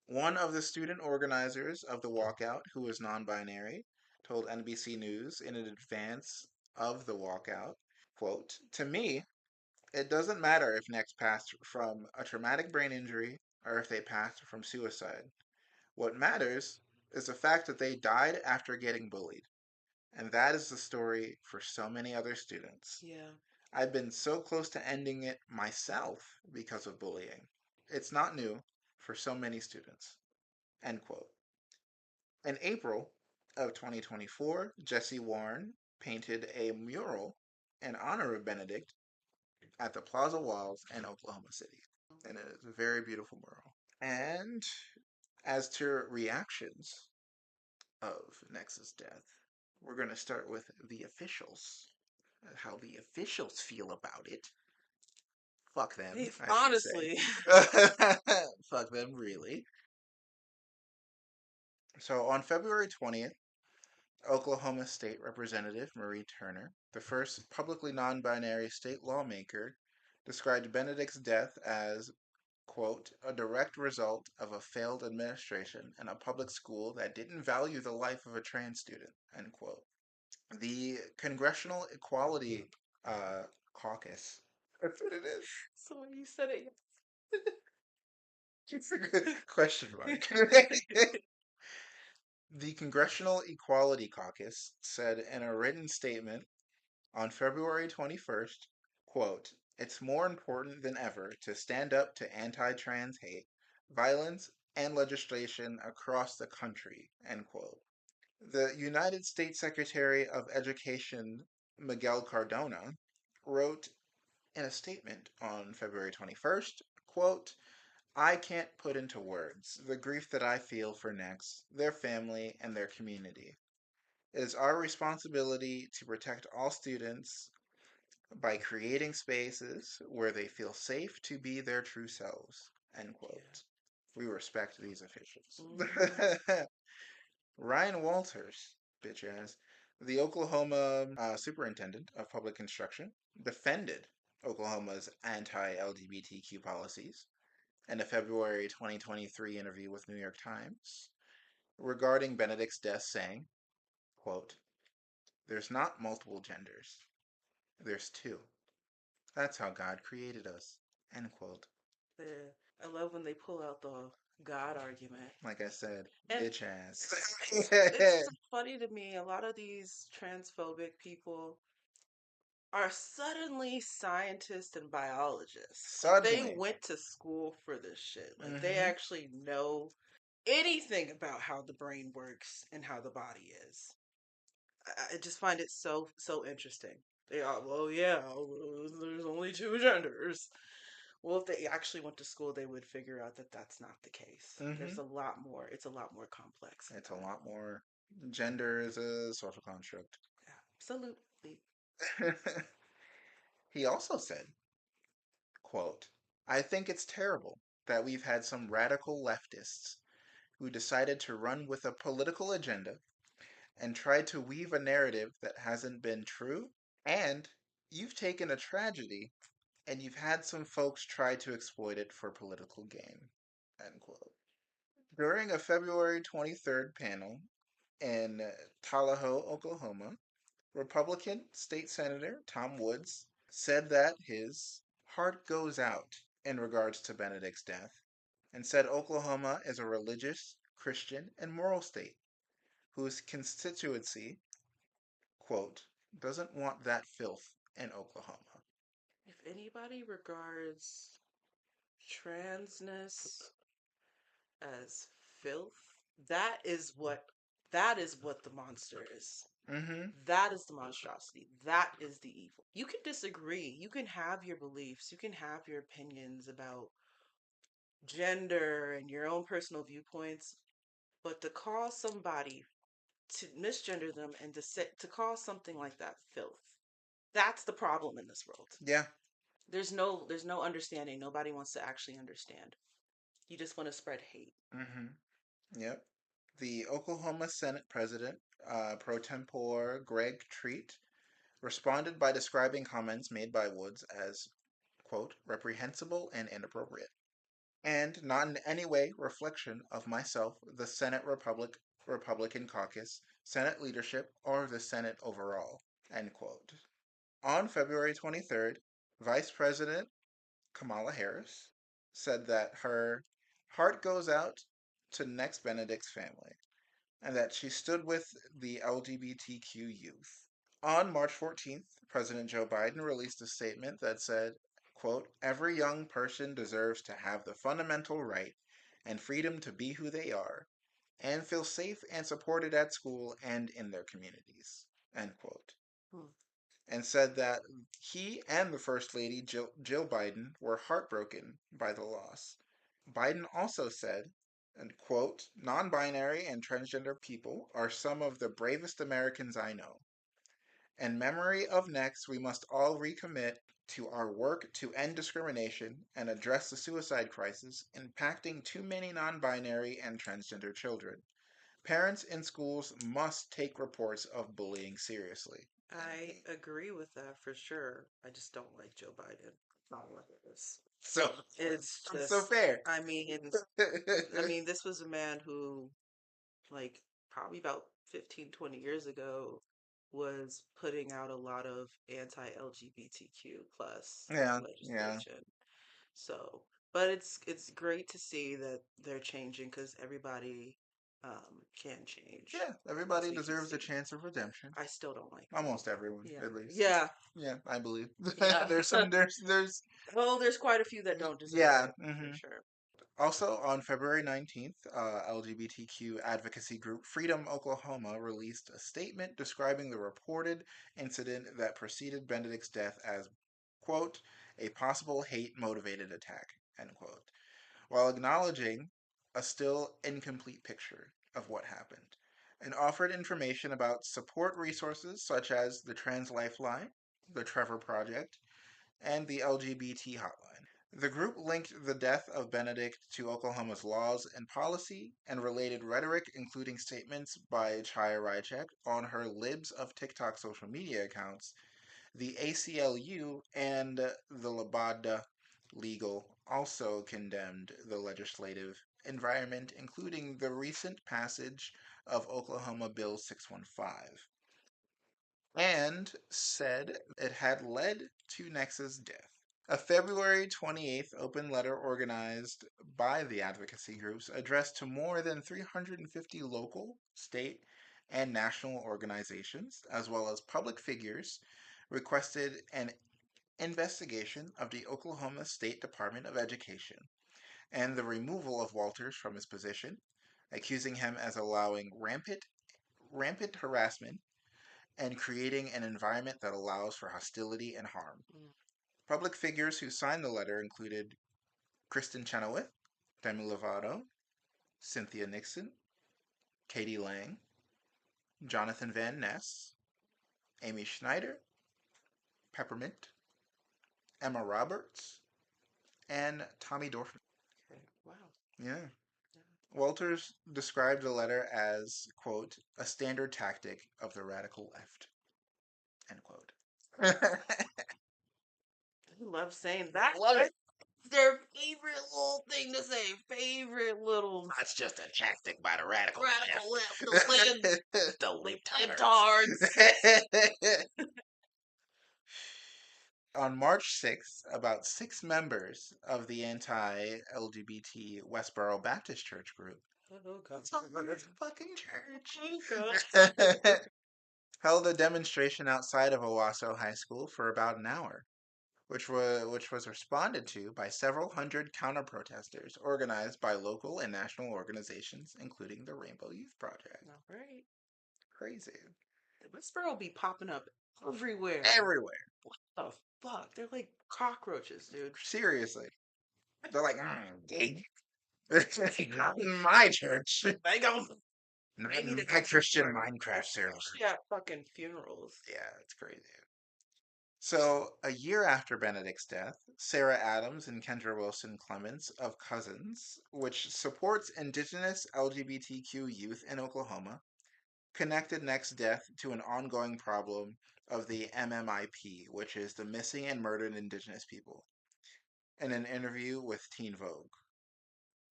One of the student organizers of the walkout, who was non binary, told NBC News in advance of the walkout, quote, to me, it doesn't matter if Nex passed from a traumatic brain injury or if they passed from suicide. What matters is the fact that they died after getting bullied. And that is the story for so many other students. Yeah. I've been so close to ending it myself because of bullying. It's not new for so many students. End quote. In April of 2024, Jesse Warren painted a mural in honor of Benedict at the Plaza Walls in Oklahoma City. And it is a very beautiful mural. And as to reactions of Nex's death, we're going to start with the officials. How the officials feel about it. Fuck them, If I should say. honestly, Fuck them, really. So on February 20th, Oklahoma State Representative Marie Turner, the first publicly non binary state lawmaker, described Benedict's death as, quote, a direct result of a failed administration and a public school that didn't value the life of a trans student, end quote. The Congressional Equality uh, Caucus. That's what it is. so when you said it, It's a good question mark. The Congressional Equality Caucus said in a written statement on February 21st, quote, it's more important than ever to stand up to anti-trans hate, violence, and legislation across the country, end quote. The United States Secretary of Education, Miguel Cardona, wrote in a statement on February 21st, quote, I can't put into words the grief that I feel for Nex, their family, and their community. It is our responsibility to protect all students by creating spaces where they feel safe to be their true selves. End Yeah. quote. We respect these officials. Hmm. Ryan Walters, bitch ass, the Oklahoma superintendent of public instruction, defended Oklahoma's anti LGBTQ policies in a February 2023 interview with New York Times regarding Benedict's death, saying, quote, there's not multiple genders, there's two. That's how God created us. End quote. Yeah. I love when they pull out the God argument. Like I said, And bitch ass. it's so funny to me. A lot of these transphobic people are suddenly scientists and biologists. Like they Suddenly. went to school for this shit. Like they Mm-hmm. actually know anything about how the brain works and how the body is. I just find it so interesting. They are, well, yeah, there's only two genders. Well, if they actually went to school, they would figure out that that's not the case. Mm-hmm. There's a lot more. It's a lot more complex than It's a lot more. Gender is a social construct. that. Absolutely. He also said, quote, I think it's terrible that we've had some radical leftists who decided to run with a political agenda and tried to weave a narrative that hasn't been true. And you've taken a tragedy and you've had some folks try to exploit it for political gain. End quote. During a February 23rd panel in Tallahassee, Oklahoma, Republican State Senator Tom Woods said that his heart goes out in regards to Benedict's death and said Oklahoma is a religious, Christian, and moral state whose constituency, quote, doesn't want that filth in Oklahoma. If anybody regards transness as filth, that is what that is what the monster is. Mm-hmm. That is the monstrosity. That is the evil. You can disagree. You can have your beliefs. You can have your opinions about gender and your own personal viewpoints, but to call somebody to misgender them and to call something like that filth, that's the problem in this world. Yeah. There's no understanding. Nobody wants to actually understand. You just want to spread hate. Mm-hmm. Yep. The Oklahoma Senate President, pro tempore Greg Treat, responded by describing comments made by Woods as, quote, reprehensible and inappropriate, and not in any way reflection of myself, the Senate Republican caucus, Senate leadership, or the Senate overall, end quote. On February 23rd, Vice President Kamala Harris said that her heart goes out to Nex Benedict's family and that she stood with the LGBTQ youth. On March 14th, President Joe Biden released a statement that said, quote, every young person deserves to have the fundamental right and freedom to be who they are and feel safe and supported at school and in their communities, end quote. Hmm. And said that he and the First Lady, Jill Biden, were heartbroken by the loss. Biden also said, and quote, non binary and transgender people are some of the bravest Americans I know. In memory of Nex, we must all recommit to our work to end discrimination and address the suicide crisis impacting too many non binary and transgender children. Parents in schools must take reports of bullying seriously. I agree with that for sure. I just don't like Joe Biden. Not what it is. So, It's so just, fair. I mean, this was a man who, like, probably about 15, 20 years ago, was putting out a lot of anti-LGBTQ plus Yeah, yeah. legislation. So, but it's great to see that they're changing because everybody can change, Yeah, as everybody we can deserves a see. chance of redemption. I still don't like him. Almost everyone, Yeah, at least. yeah, Yeah, I believe. yeah. There's some there's Well, there's quite a few that don't deserve yeah, it for mm-hmm. sure. Also, on February 19th, LGBTQ advocacy group Freedom Oklahoma released a statement describing the reported incident that preceded Benedict's death as, quote, a possible hate motivated attack, end quote, while acknowledging a still incomplete picture of what happened and offered information about support resources such as the Trans Lifeline, the Trevor Project, and the LGBT hotline. The group linked the death of Benedict to Oklahoma's laws and policy and related rhetoric, including statements by Chaya Raichek on her Libs of TikTok social media accounts. The ACLU and the Labada Legal also condemned the legislative environment, including the recent passage of Oklahoma Bill 615, and said it had led to Nex's death. A February 28th open letter organized by the advocacy groups addressed to more than 350 local, state, and national organizations, as well as public figures, requested an investigation of the Oklahoma State Department of Education and the removal of Walters from his position, accusing him as allowing rampant harassment and creating an environment that allows for hostility and harm. Mm. Public figures who signed the letter included Kristen Chenoweth, Demi Lovato, Cynthia Nixon, Katie Lang, Jonathan Van Ness, Amy Schneider, Peppermint, Emma Roberts, and Tommy Dorfman. Okay. Wow. Yeah. Yeah. Walters described the letter as, quote, a standard tactic of the radical left, end quote. I love saying that. Love it. It's their favorite little thing to say. Favorite little That's just a tactic by the radical left. The Libtards. On March 6th, about 6 members of the anti-LGBT Westboro Baptist Church group, Oh, God. it's a weird fucking church, Oh, God. held a demonstration outside of Owasso High School for about an hour, which was responded to by several hundred counter-protesters organized by local and national organizations, including the Rainbow Youth Project. All right. Crazy. The Whisper will be popping up everywhere. Everywhere. What the fuck? They're like cockroaches, dude. Seriously. They're like, gay. Not in my church. They go. Not They need in to my come Christian for Minecraft server. especially at fucking funerals. Yeah, it's crazy. So, a year after Benedict's death, Sarah Adams and Kendra Wilson Clements of Cousins, which supports indigenous LGBTQ youth in Oklahoma, connected Nex's death to an ongoing problem of the MMIP, which is the Missing and Murdered Indigenous People, in an interview with Teen Vogue.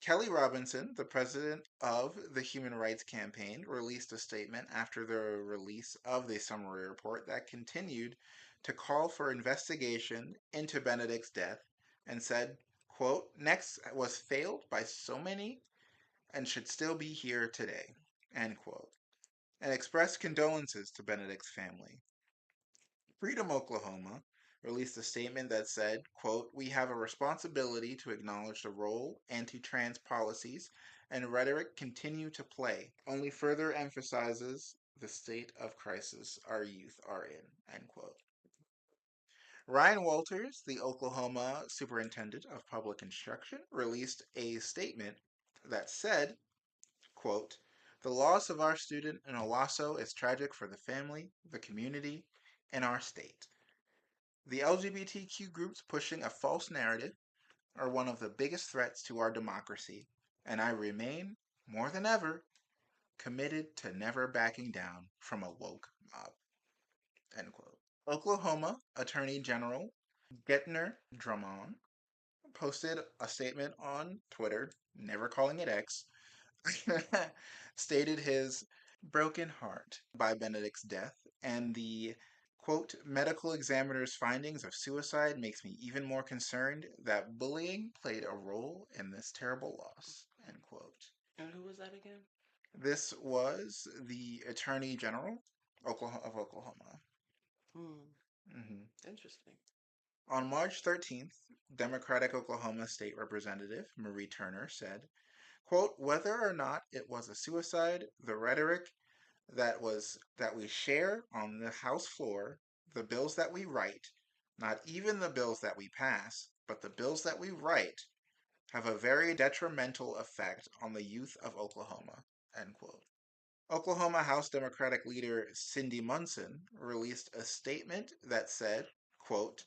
Kelly Robinson, the president of the Human Rights Campaign, released a statement after the release of the summary report that continued to call for investigation into Benedict's death and said, quote, Nex was failed by so many and should still be here today, end quote, and expressed condolences to Benedict's family. Freedom Oklahoma released a statement that said, quote, we have a responsibility to acknowledge the role anti-trans policies and rhetoric continue to play, only further emphasizes the state of crisis our youth are in, end quote. Ryan Walters, the Oklahoma Superintendent of Public Instruction, released a statement that said, quote, the loss of our student in Owasso is tragic for the family, the community, and our state. The LGBTQ groups pushing a false narrative are one of the biggest threats to our democracy, and I remain, more than ever, committed to never backing down from a woke mob. End quote. Oklahoma Attorney General Getner Drummond posted a statement on Twitter, never calling it X, stated his broken heart by Benedict's death and the quote medical examiner's findings of suicide makes me even more concerned that bullying played a role in this terrible loss, end quote. And who was that again? This was the Attorney General of Oklahoma. Hmm. Hmm. Interesting. On March 13th, Democratic Oklahoma State Representative Marie Turner said, quote, whether or not it was a suicide, the rhetoric that we share on the House floor, the bills that we write, not even the bills that we pass, but the bills that we write, have a very detrimental effect on the youth of Oklahoma. End quote. Oklahoma House Democratic leader Cindy Munson released a statement that said, quote,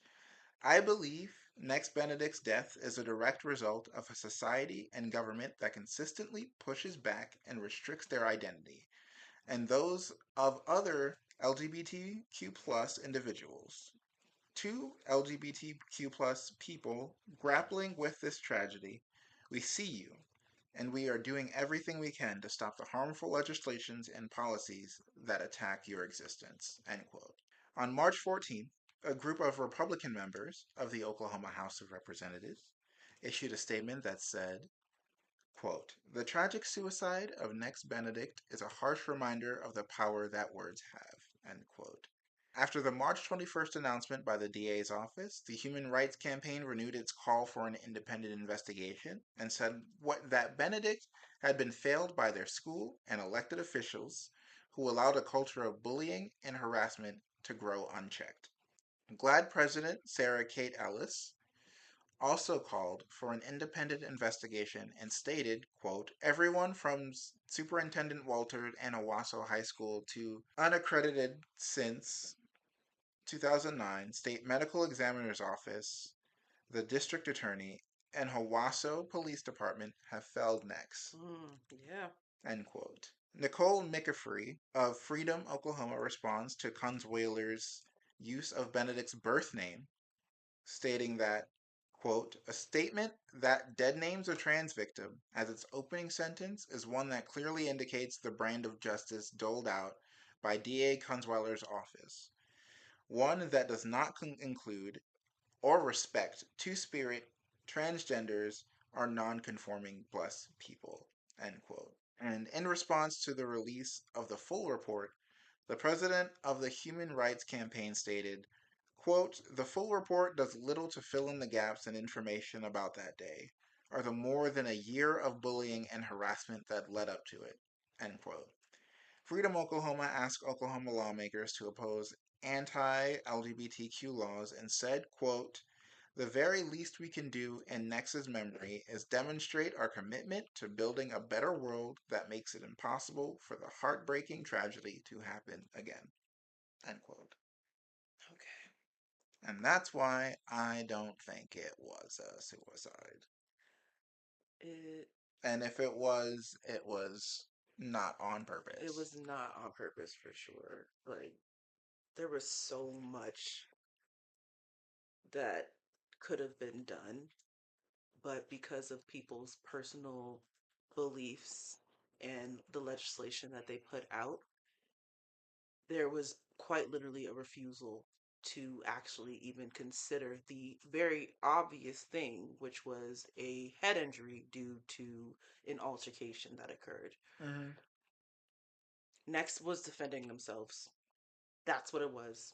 I believe Nex Benedict's death is a direct result of a society and government that consistently pushes back and restricts their identity, and those of other LGBTQ plus individuals. To LGBTQ plus people grappling with this tragedy, we see you, and we are doing everything we can to stop the harmful legislations and policies that attack your existence. End quote. On March 14th, a group of Republican members of the Oklahoma House of Representatives issued a statement that said, quote, the tragic suicide of Nex Benedict is a harsh reminder of the power that words have, end quote. After the March 21st announcement by the DA's office, the Human Rights Campaign renewed its call for an independent investigation and said that Benedict had been failed by their school and elected officials who allowed a culture of bullying and harassment to grow unchecked. GLAD President Sarah Kate Ellis also called for an independent investigation and stated, quote, everyone from Superintendent Walter and Owasso High School to unaccredited since 2009 State Medical Examiner's Office, the District Attorney, and Owasso Police Department have failed Nex. Yeah. End quote. Nicole McAfee of Freedom, Oklahoma responds to Consueler's use of Benedict's birth name, stating that, quote, a statement that dead names a trans victim as its opening sentence is one that clearly indicates the brand of justice doled out by DA Consueler's office. One that does not include or respect two-spirit, transgenders, or non-conforming plus people, end quote. And in response to the release of the full report, the president of the Human Rights Campaign stated, quote, the full report does little to fill in the gaps in information about that day, or the more than a year of bullying and harassment that led up to it, end quote. Freedom Oklahoma asked Oklahoma lawmakers to oppose anti-LGBTQ laws and said, quote, the very least we can do in Nex's memory is demonstrate our commitment to building a better world that makes it impossible for the heartbreaking tragedy to happen again. End quote. Okay. And that's why I don't think it was a suicide. It And if it was not on it purpose. was not on purpose for sure. Like there was so much that could have been done, but because of people's personal beliefs and the legislation that they put out, there was quite literally a refusal to actually even consider the very obvious thing, which was a head injury due to an altercation that occurred. Mm-hmm. Next was defending themselves. That's what it was.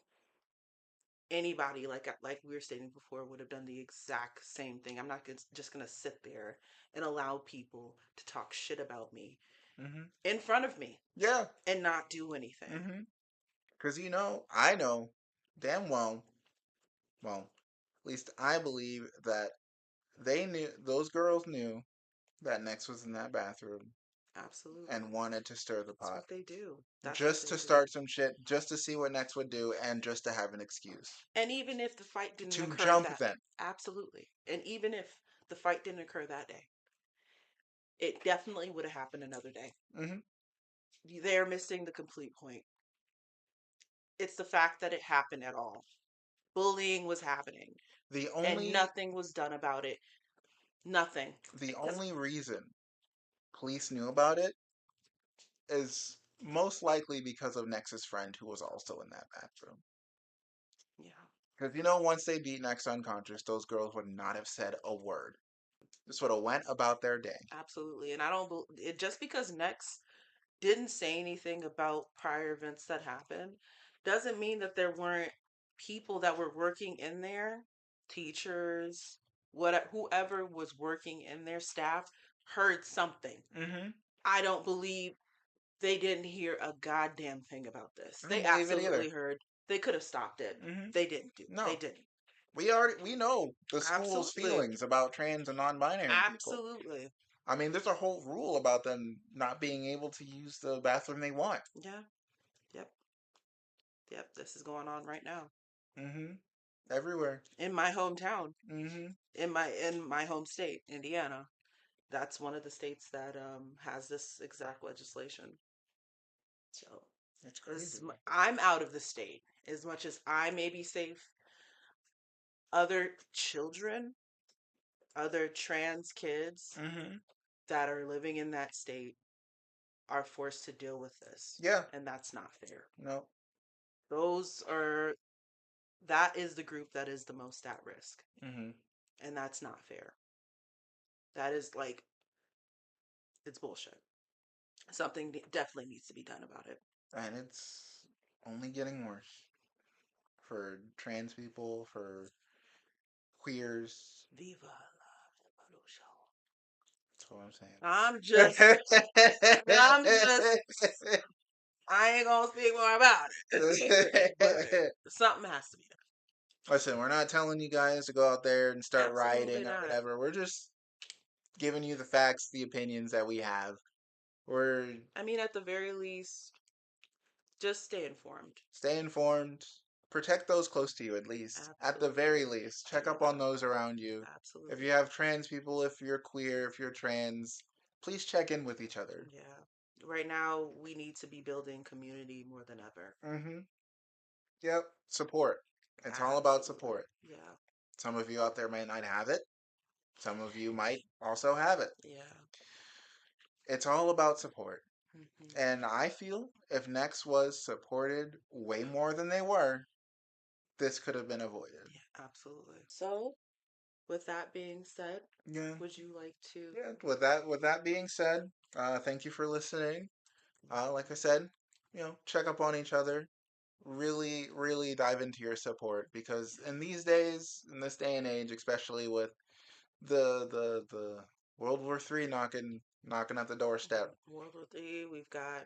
Anybody, like we were stating before, would have done the exact same thing. I'm not just gonna sit there and allow people to talk shit about me Mm-hmm. in front of me Yeah. and not do anything. Mm-hmm. Because I know damn well, at least I believe that those girls knew that Nex was in that bathroom and Absolutely. wanted to stir the That's pot. what they do. That's what Just they to do. start some shit, just to see what Nex would do, and just to have an excuse. And even if the fight didn't To occur jump that, then. absolutely. And even if the fight didn't occur that day, it definitely would have happened another day. Mm-hmm. They're missing the complete point. It's the fact that it happened at all. Bullying was happening The and only nothing was done about it. Nothing. the Because, only reason police knew about it is most likely because of Nex's friend who was also in that bathroom. yeah, Because once they beat Nex unconscious, those girls would not have said a word. Just would have went about their day. absolutely. And I don't, just because Next didn't say anything about prior events that happened doesn't mean that there weren't people that were working in there teachers, whoever was working in their staff heard something. Mm-hmm. I don't believe they didn't hear a goddamn thing about this. I don't They believe it either. absolutely heard. They could have stopped it. Mm-hmm. They didn't do. They No, didn't. we know the school's Absolutely. feelings about trans and non-binary people. Absolutely. I mean, there's a whole rule about them not being able to use the bathroom they want. Yeah. Yep. Yep. This is going on right now Mm-hmm. Everywhere. in my hometown, Mm-hmm. in my home state, Indiana. That's one of the states that has this exact legislation. So It's crazy. I'm out of the state. As much as I may be safe, other children, other trans kids Mm-hmm. that are living in that state are forced to deal with this. Yeah. And that's not fair. No. Those are, that is the group that is the most at risk. Mm-hmm. And that's not fair. That is like, it's bullshit. Something definitely needs to be done about it. And it's only getting worse for trans people, for queers. Viva la revolution. That's what I'm I'm saying. just, I'm just, I ain't gonna speak more about it. But something has to be done. Listen, we're not telling you guys to go out there and start Absolutely rioting or not. whatever. We're just giving you the facts, the opinions that we have. We're I mean, at the very least, just stay informed. stay informed. Protect those close to you at least. At the very Absolutely. least, check up on Yeah, those around you. If absolutely. you have trans people, if you're queer, if you're trans, please check in with each other. Yeah. Right now, we need to be building community more than ever. Mm-hmm. Yep. Support. It's all about Absolutely. support. Yeah. Some of you out there might not have it. Some of you might also have it. Yeah. It's all about support. Hmm. And I feel if Nex was supported way more than they were, this could have been avoided. Yeah, absolutely. So, with that being said, Yeah. would you like to? Yeah. With that being said, thank you for listening. Like I said, check up on each other. Really, really dive into your support because in these days, in this day and age, especially with the World War III knocking at the doorstep. World War III, we've got,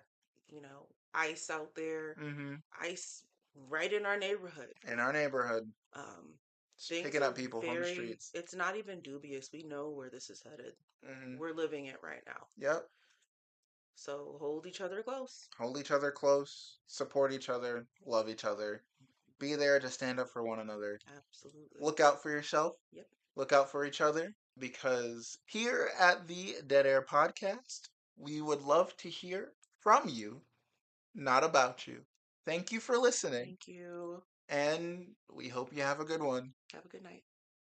ICE out there, Mm-hmm. ICE right in our neighborhood. In our neighborhood, Um, just things picking are up people from the very, streets. it's not even dubious. We know where this is headed. Mm-hmm. We're living it right now. Yep. So hold each other close. Hold each other close, support each other, love each other, be there to stand up for one another. Absolutely. Look out for yourself, Yep. look out for each other, because here at the Dead Air Podcast, we would love to hear from you, not about you. Thank you for listening, Thank you. and we hope you have a good one. Have a good night.